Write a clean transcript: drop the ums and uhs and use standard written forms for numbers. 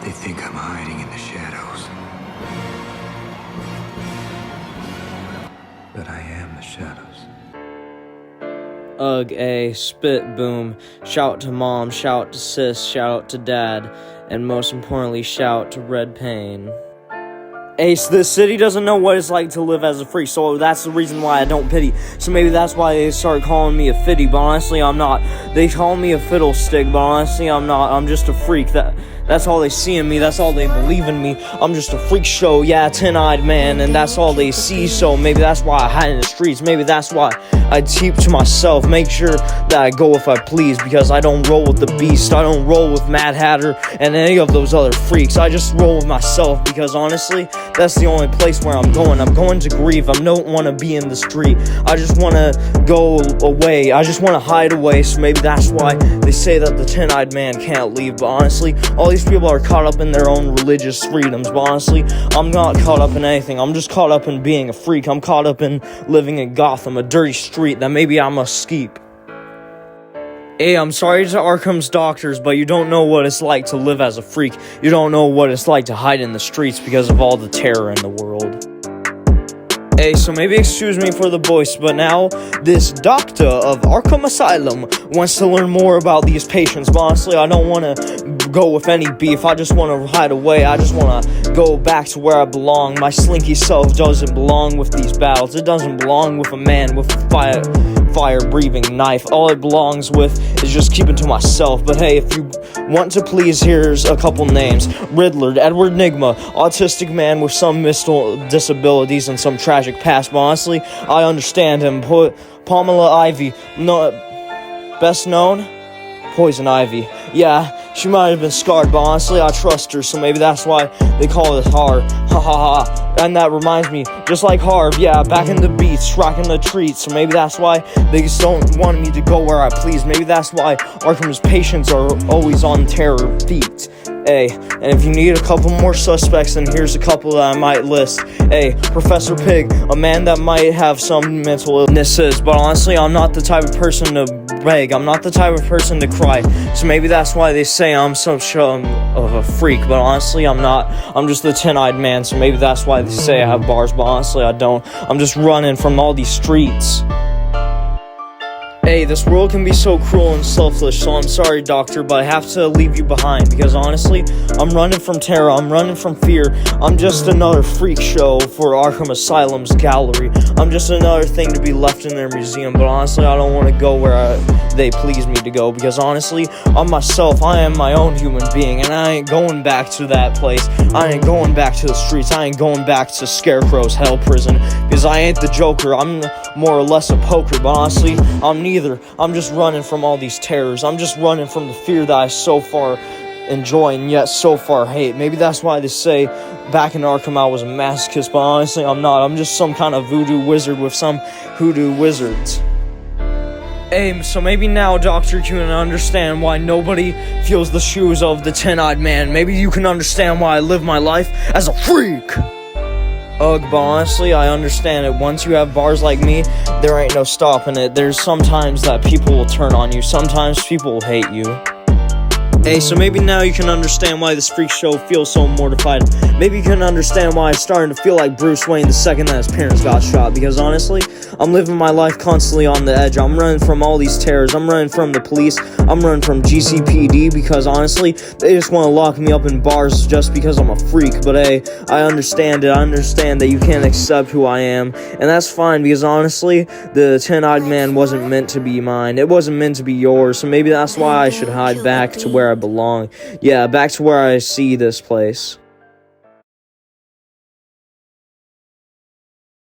They think I'm hiding in the shadows. But I am the shadows. Ugh, spit boom, shout to mom, shout to sis, shout to dad, and most importantly, shout to Red Pain. Ace, this city doesn't know what it's like to live as a freak, so that's the reason why I don't pity. So maybe that's why they start calling me a fitty, but honestly, I'm not. They call me a fiddlestick, but honestly, I'm not. I'm just a freak. That's all they see in me. That's all they believe in me. I'm just a freak show, yeah, 10-eyed man, and that's all they see. So maybe that's why I hide in the streets. Maybe that's why I keep to myself. Make sure that I go if I please, because I don't roll with the beast. I don't roll with Mad Hatter and any of those other freaks. I just roll with myself, because honestly, that's the only place where I'm going. I'm going to grieve. I don't want to be in the street. I just want to go away. I just want to hide away. So maybe that's why they say that the 10-eyed man can't leave. But honestly, all these people are caught up in their own religious freedoms. But honestly, I'm not caught up in anything. I'm just caught up in being a freak. I'm caught up in living in Gotham, a dirty street that maybe I must keep. Hey, I'm sorry to Arkham's doctors, but you don't know what it's like to live as a freak. You don't know what it's like to hide in the streets because of all the terror in the world. Hey, so maybe excuse me for the voice, but now this doctor of Arkham Asylum wants to learn more about these patients. But honestly, I don't want to go with any beef. I just want to hide away. I just want to go back to where I belong. My slinky self doesn't belong with these battles. It doesn't belong with a man with a fire-breathing knife. All it belongs with is just keeping to myself. But hey, if you want to please, here's a couple names. Riddler, Edward Nygma, autistic man with some mental disabilities and some tragic past. But honestly, I understand him. Pamela Ivy, no, best known, Poison Ivy. Yeah, she might have been scarred, but honestly, I trust her, so maybe that's why they call it Harv. Ha ha ha. And that reminds me, just like Harv, yeah, back in the beats, rocking the treats, so maybe that's why they just don't want me to go where I please. Maybe that's why Arkham's patients are always on terror feet. Hey, and if you need a couple more suspects, then here's a couple that I might list. Hey, Professor Pig, a man that might have some mental illnesses, but honestly, I'm not the type of person to beg. I'm not the type of person to cry, so maybe that's why they say I'm such of a freak, but honestly, I'm not. I'm just the 10-eyed man, so maybe that's why they say I have bars, but honestly, I don't. I'm just running from all these streets. Hey, this world can be so cruel and selfish, so I'm sorry, doctor, but I have to leave you behind, because honestly, I'm running from terror, I'm running from fear. I'm just another freak show for Arkham Asylum's gallery. I'm just another thing to be left in their museum, but honestly, I don't want to go where they please me to go, because honestly, I'm myself. I am my own human being, and I ain't going back to that place. I ain't going back to the streets. I ain't going back to Scarecrow's hell prison, because I ain't the Joker. I'm more or less a poker, but honestly, I'm neither. I'm just running from all these terrors. I'm just running from the fear that I so far enjoy and yet so far hate. Maybe that's why they say back in Arkham I was a masochist, but honestly I'm not. I'm just some kind of voodoo wizard with some hoodoo wizards. Hey, so maybe now, Doctor, you can understand why nobody feels the shoes of the 10-eyed man. Maybe you can understand why I live my life as a freak. Ugh, but honestly, I understand it. Once you have bars like me, there ain't no stopping it. There's sometimes that people will turn on you. Sometimes people will hate you. Hey, so maybe now you can understand why this freak show feels so mortified. Maybe you can understand why I'm starting to feel like Bruce Wayne the second that his parents got shot. Because honestly, I'm living my life constantly on the edge. I'm running from all these terrors. I'm running from the police. I'm running from GCPD because honestly, they just want to lock me up in bars just because I'm a freak. But hey, I understand it. I understand that you can't accept who I am. And that's fine because honestly, the 10-eyed man wasn't meant to be mine. It wasn't meant to be yours. So maybe that's why I should hide back to where I belong. Yeah, back to where I see this place.